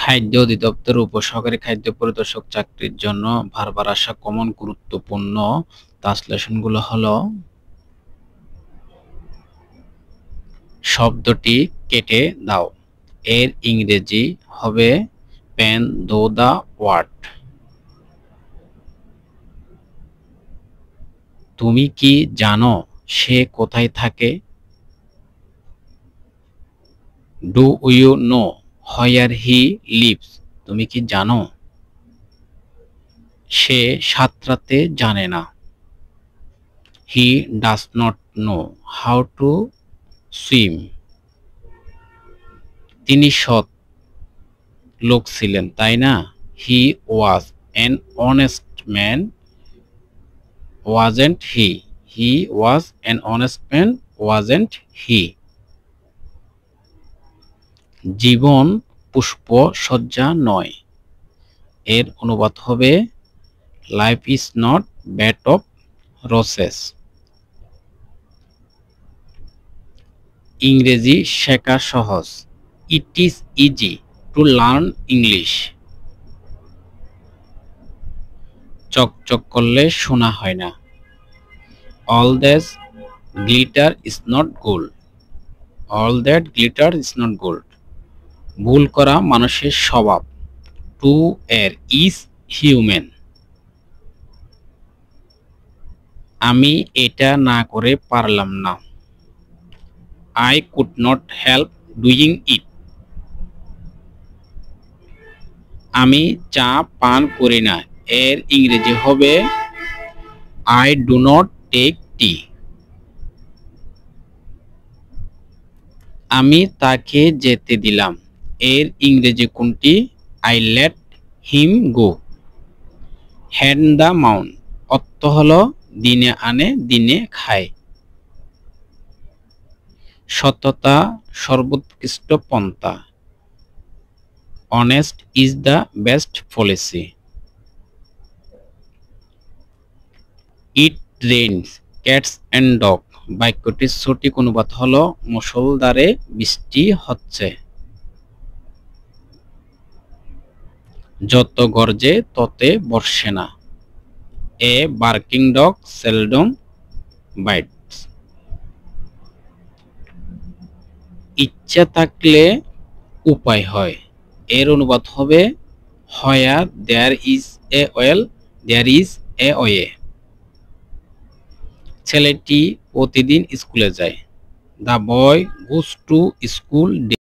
খাদ্য অধিদপ্তর উপসহকারী খাদ্য পরিদর্শক চাকরির জন্য বারবার আসা কমন গুরুত্বপূর্ণ ট্রান্সলেশনগুলো হলো শব্দটি কেটে দাও। এর ইংরেজি হবে পেন দো দা ওয়ার্ড। তুমি কি জানো সে কোথায় থাকে? Do you know where he lives? তুমি কি জানো? সে সাঁতরাতে জানে না। He does not know how to swim. তিনি সৎ লোক ছিলেন, তাই না? He was an honest man, wasn't he? He was an honest man, wasn't he? জীবন পুষ্প সজ্জা নয়। এর অনুবাদ হবে life is not bed of roses. ইংরেজি শেখা সহজ। It is easy to learn English. চকচক করলে শোনা হয় না। All that glitter is not gold. All that glitter is not gold. ভুল করা মানুষের স্বভাব। টু এর ইজ হিউম্যান। আমি এটা না করে পারলাম না। I could not help doing it. আমি চা পান করি না। এর ইংরেজি হবে I do not take tea. আমি তাকে যেতে দিলাম। এর ইংরেজি কোনটি? I let him go. Hand the mound অর্থ হলো দিনে আনে দিনে খায়। সততা সর্বোৎকৃষ্ট পন্থা। Honest is the best policy. It rains cats and dog. বাক্যটির সঠিক অনুবাদ হলো মুষলধারে বৃষ্টি হচ্ছে। যত গর্জে ততে বর্ষে না। A barking dog seldom bites. ইচ্ছা থাকলে উপায় হয়। এর অনুবাদ হবে Where there is a will, there is a way. ছেলেটি প্রতিদিন স্কুলে যায়। The boy goes to school daily.